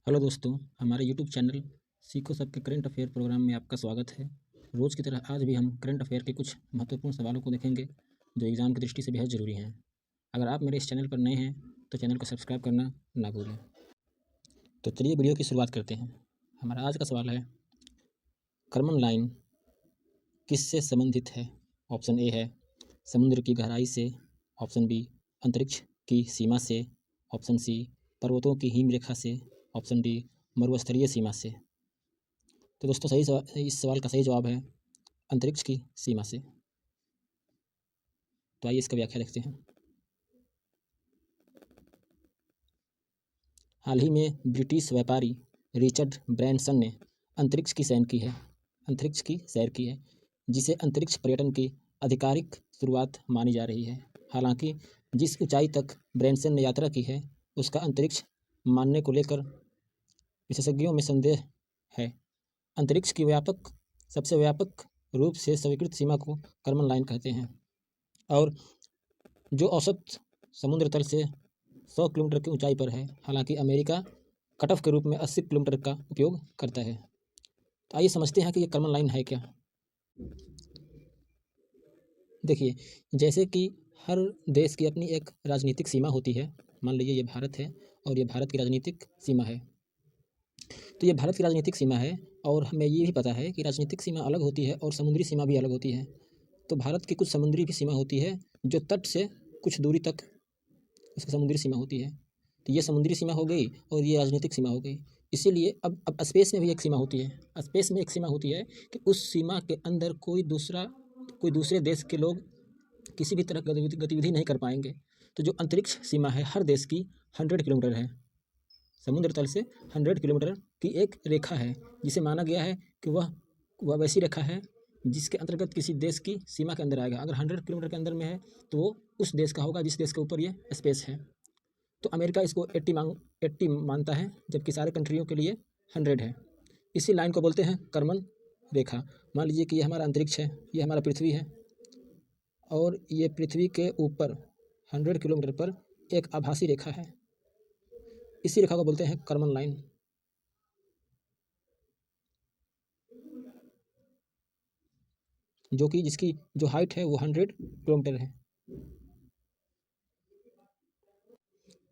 Hello दोस्तों, हमारे YouTube channel सीखो सबके करंट अफेयर प्रोग्राम में आपका स्वागत है। रोज़ की तरह आज भी हम करंट अफेयर के कुछ महत्वपूर्ण सवालों को देखेंगे जो एग्ज़ाम की दृष्टि से बेहद ज़रूरी हैं। अगर आप मेरे इस चैनल पर नए हैं तो चैनल को सब्सक्राइब करना ना भूलें। तो चलिए वीडियो की शुरुआत करते हैं। हमारा आज का सवाल है, कर्मन लाइन किससे संबंधित है? ऑप्शन ए है समुद्र की गहराई से, ऑप्शन बी अंतरिक्ष की सीमा से, ऑप्शन सी पर्वतों की हिम रेखा से, ऑप्शन डी मरुस्थलीय सीमा से। तो दोस्तों इस सवाल का सही जवाब है अंतरिक्ष की सीमा से। तो आइए इसका व्याख्या देखते हैं। हाल ही में ब्रिटिश व्यापारी रिचर्ड ब्रैनसन ने अंतरिक्ष की सैर की है, जिसे अंतरिक्ष पर्यटन की आधिकारिक शुरुआत मानी जा रही है। हालांकि जिस ऊंचाई तक ब्रैनसन ने यात्रा की है उसका अंतरिक्ष मानने को लेकर विशेषज्ञों में संदेह है। अंतरिक्ष की सबसे व्यापक रूप से स्वीकृत सीमा को कर्मन लाइन कहते हैं और जो औसत समुद्र तल से 100 किलोमीटर की ऊंचाई पर है। हालांकि अमेरिका कट ऑफ के रूप में 80 किलोमीटर का उपयोग करता है। तो आइए समझते हैं कि ये कर्मन लाइन है क्या। देखिए, जैसे कि हर देश की अपनी एक राजनीतिक सीमा होती है। मान लीजिए ये भारत है और ये भारत की राजनीतिक सीमा है। तो ये भारत की राजनीतिक सीमा है और हमें ये भी पता है कि राजनीतिक सीमा अलग होती है और समुद्री सीमा भी अलग होती है। तो भारत की कुछ समुद्री भी सीमा होती है जो तट से कुछ दूरी तक उसकी समुद्री सीमा होती है। तो ये समुद्री सीमा हो गई और ये राजनीतिक सीमा हो गई। इसीलिए अब स्पेस में भी एक सीमा होती है। स्पेस में एक सीमा होती है कि उस सीमा के अंदर कोई दूसरे देश के लोग किसी भी तरह की गतिविधि नहीं कर पाएंगे। तो जो अंतरिक्ष सीमा है हर देश की 100 किलोमीटर है। समुद्र तल से 100 किलोमीटर की एक रेखा है जिसे माना गया है कि वह वैसी रेखा है जिसके अंतर्गत किसी देश की सीमा के अंदर आएगा। अगर 100 किलोमीटर के अंदर में है तो वो उस देश का होगा जिस देश के ऊपर ये स्पेस है। तो अमेरिका इसको 80 मानता है, जबकि सारे कंट्रियों के लिए 100 है। इसी लाइन को बोलते हैं कर्मन रेखा। मान लीजिए कि ये हमारा अंतरिक्ष है, ये हमारा पृथ्वी है और ये पृथ्वी के ऊपर 100 किलोमीटर पर एक आभासी रेखा है। इसी रेखा को बोलते हैं कर्मन लाइन। जिसकी जो हाइट है वो 100 किलोमीटर है।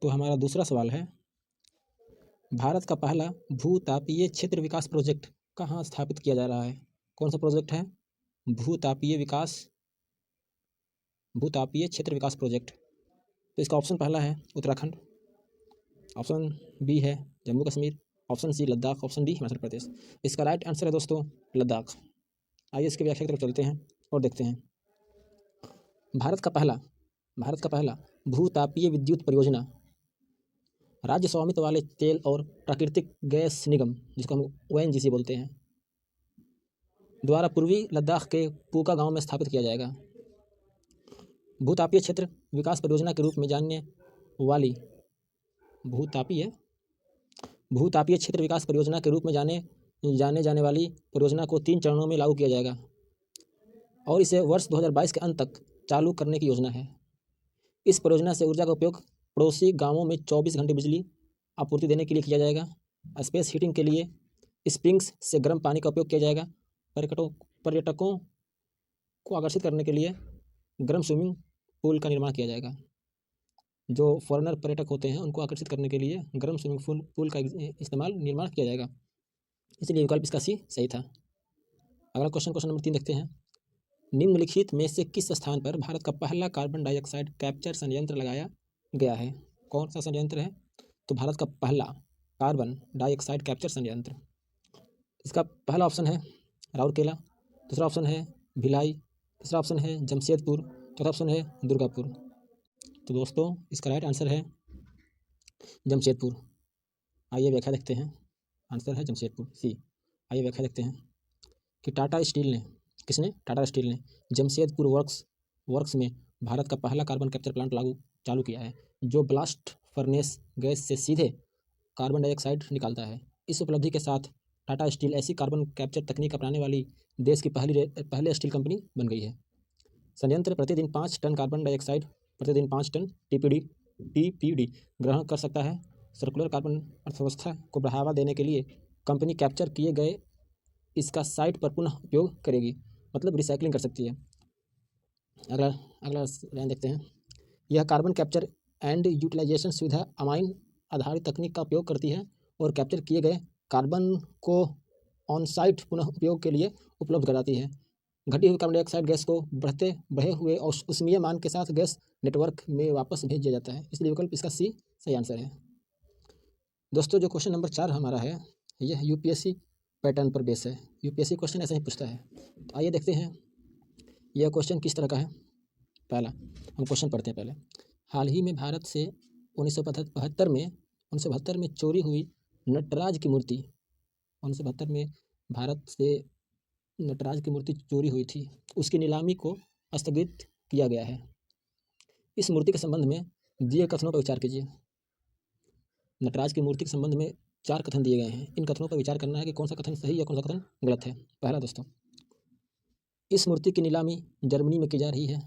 तो हमारा दूसरा सवाल है, भारत का पहला भूतापीय क्षेत्र विकास प्रोजेक्ट कहाँ स्थापित किया जा रहा है? कौन सा प्रोजेक्ट है? भूतापीय क्षेत्र विकास प्रोजेक्ट। तो इसका ऑप्शन पहला है उत्तराखंड, ऑप्शन बी है Jammu Kashmir, option C Ladakh, option D Himachal Pradesh. इसका राइट आंसर है दोस्तों लद्दाख। आइए इसके व्याख्या की तरफ चलते हैं और देखते हैं। भारत का पहला भूतापीय विद्युत परियोजना राज्य स्वामित्व वाले तेल और प्राकृतिक गैस निगम, जिसको हम ONGC बोलते हैं, द्वारा पूर्वी लद्दाख के पूका गांव में स्थापित किया जाएगा। भूतापीय क्षेत्र विकास परियोजना के रूप में जाने वाली भूतापीय क्षेत्र विकास परियोजना के रूप में जाने वाली परियोजना को 3 चरणों में लागू किया जाएगा और इसे वर्ष 2022 के अंत तक चालू करने की योजना है। इस परियोजना से ऊर्जा का उपयोग पड़ोसी गांवों में 24 घंटे बिजली आपूर्ति देने के लिए किया जाएगा। स्पेस हीटिंग के लिए स्प्रिंग्स से गर्म पानी का उपयोग किया जाएगा। पर्यटकों को आकर्षित करने के लिए गर्म स्विमिंग पूल का निर्माण किया जाएगा। जो फॉरेनर पर्यटक होते हैं उनको आकर्षित करने के लिए गर्म स्विमिंग पूल का निर्माण किया जाएगा। इसलिए विकल्प इसका सी सही था। अगला क्वेश्चन नंबर 3 देखते हैं। निम्नलिखित में से किस स्थान पर भारत का पहला कार्बन डाइऑक्साइड कैप्चर संयंत्र लगाया गया है? कौन सा संयंत्र है? तो भारत का पहला कार्बन डाइऑक्साइड कैप्चर संयंत्र। इसका पहला ऑप्शन है राउरकेला, दूसरा ऑप्शन है भिलाई, तीसरा ऑप्शन है जमशेदपुर, चौथा ऑप्शन है दुर्गापुर। तो दोस्तों इसका राइट आंसर है जमशेदपुर। आइए व्याख्या देखते हैं। आंसर है जमशेदपुर सी। आइए व्याख्या देखते हैं कि टाटा स्टील ने जमशेदपुर वर्क्स में भारत का पहला कार्बन कैप्चर प्लांट चालू किया है, जो ब्लास्ट फर्नेस गैस से सीधे कार्बन डाइऑक्साइड निकालता है। इस उपलब्धि के साथ टाटा स्टील ऐसी कार्बन कैप्चर तकनीक अपनाने वाली देश की पहले स्टील कंपनी बन गई है। संयंत्र प्रतिदिन 5 टन कार्बन डाइऑक्साइड, प्रतिदिन 5 टन TPD ग्रहण कर सकता है। सर्कुलर कार्बन अर्थव्यवस्था को बढ़ावा देने के लिए कंपनी कैप्चर किए गए इसका साइट पर पुनः उपयोग करेगी, मतलब रिसाइकलिंग कर सकती है। अगला अगला लाइन देखते हैं। यह कार्बन कैप्चर एंड यूटिलाइजेशन सुविधा अमाइन आधारित तकनीक का उपयोग करती है और कैप्चर किए गए कार्बन को ऑन साइट पुनः उपयोग के लिए उपलब्ध कराती है। घटी हुई कार्बन डाइऑक्साइड गैस को बढ़े हुए और ऊष्मीय मान के साथ गैस नेटवर्क में वापस भेज दिया जाता है, इसलिए विकल्प इसका सी सही आंसर है। दोस्तों जो क्वेश्चन नंबर 4 हमारा है यह यूपीएससी पैटर्न पर बेस है। यूपीएससी क्वेश्चन ऐसे ही पूछता है, तो आइए देखते हैं यह क्वेश्चन किस तरह का है। पहला हम क्वेश्चन पढ़ते हैं पहले। हाल ही में भारत से 1972 में चोरी हुई नटराज की मूर्ति 1972 में भारत से नटराज की मूर्ति चोरी हुई थी, उसकी नीलामी को स्थगित किया गया है। इस मूर्ति के संबंध में दिए कथनों पर विचार कीजिए। नटराज की मूर्ति के संबंध में 4 कथन दिए गए हैं। इन कथनों पर विचार करना है कि कौन सा कथन सही या कौन सा कथन गलत है। पहला दोस्तों, इस मूर्ति की नीलामी जर्मनी में की जा रही है,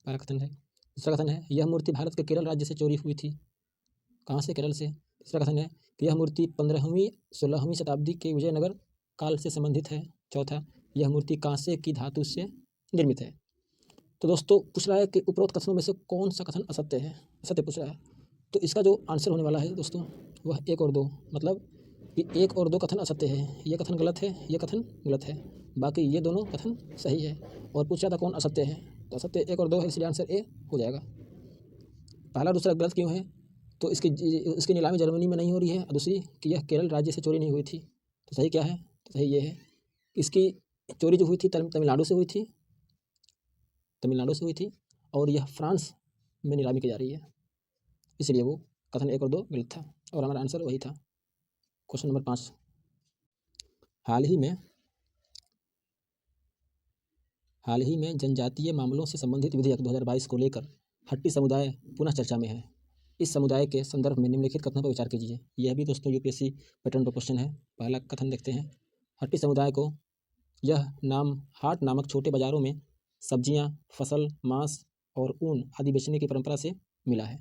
पहला कथन है। दूसरा कथन है यह मूर्ति भारत के केरल राज्य से चोरी हुई थी। कहाँ से? केरल से। तीसरा कथन है कि यह मूर्ति 15वीं-16वीं शताब्दी के विजयनगर काल से संबंधित है। चौथा, यह मूर्ति कांसे की धातु से निर्मित है। तो दोस्तों पूछ रहा है कि उपरोक्त कथनों में से कौन सा कथन असत्य है, असत्य पूछ रहा है। तो इसका जो आंसर होने वाला है दोस्तों वह 1 और 2, मतलब कि 1 और 2 कथन असत्य है, ये कथन गलत है, ये कथन गलत है, बाकी ये दोनों कथन सही है। और पूछा था कौन असत्य है, तो असत्य 1 और 2 है, इसलिए आंसर ए हो जाएगा। पहला दूसरा गलत क्यों है? तो इसकी नीलामी जर्मनी में नहीं हो रही है, और दूसरी कि यह केरल राज्य से चोरी नहीं हुई थी। तो सही क्या है? तो सही ये है, इसकी चोरी जो हुई थी तमिलनाडु से हुई थी, और यह फ्रांस में नीलामी की जा रही है, इसलिए वो कथन 1 और 2 गलत था, और हमारा आंसर वही था। क्वेश्चन नंबर 5, हाल ही में जनजातीय मामलों से संबंधित विधेयक 2022 को लेकर हट्टी समुदाय पुनः चर्चा में है। इस समुदाय के संदर्भ में निम्नलिखित कथनों पर विचार कीजिए। यह भी दोस्तों यूपीएससी पैटर्न पर क्वेश्चन है। पहला कथन देखते हैं। हट्टी समुदाय को यह नाम हाट नामक छोटे बाजारों में सब्जियां, फसल, मांस और ऊन आदि बेचने की परंपरा से मिला है।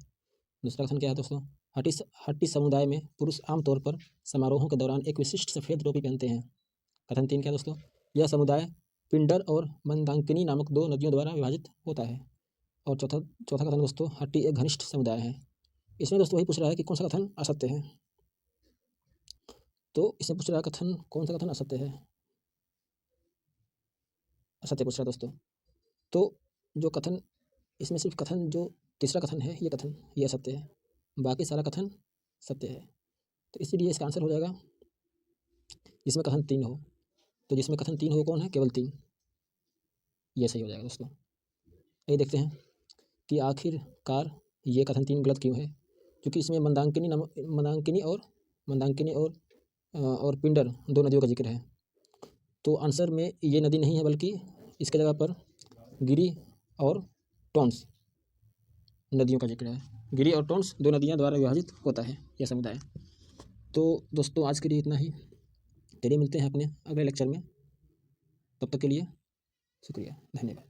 दूसरा कथन क्या है दोस्तों? हट्टी समुदाय में पुरुष आमतौर पर समारोहों के दौरान एक विशिष्ट सफ़ेद टोपी पहनते हैं। कथन 3 क्या दोस्तों? यह समुदाय पिंडर और मंदाकिनी नामक 2 नदियों द्वारा विभाजित होता है। और चौथा कथन दोस्तों, हट्टी एक घनिष्ठ समुदाय है। इसमें दोस्तों वही पूछ रहा है कि कौन सा कथन असत्य है। तो इसमें पूछ रहा है कथन, कौन सा कथन असत्य है? असत्य पूछ रहा है दोस्तों। तो जो कथन इसमें सिर्फ कथन जो तीसरा कथन है ये असत्य है, बाकी सारा कथन सत्य है। तो इसलिए इसका आंसर हो जाएगा जिसमें कथन 3 हो। तो जिसमें कथन 3 हो कौन है? केवल 3, ये सही हो जाएगा दोस्तों। ये देखते हैं कि आखिरकार ये कथन 3 गलत क्यों है, क्योंकि इसमें मंदाकिनी और पिंडर 2 नदियों का जिक्र है। तो आंसर में ये नदी नहीं है, बल्कि इसके जगह पर गिरी और टोंस नदियों का जिक्र है। गिरी और टोंस 2 नदियाँ द्वारा विभाजित होता है यह समुदाय। तो दोस्तों आज के लिए इतना ही। चलिए मिलते हैं अपने अगले लेक्चर में, तब तक के लिए शुक्रिया, धन्यवाद।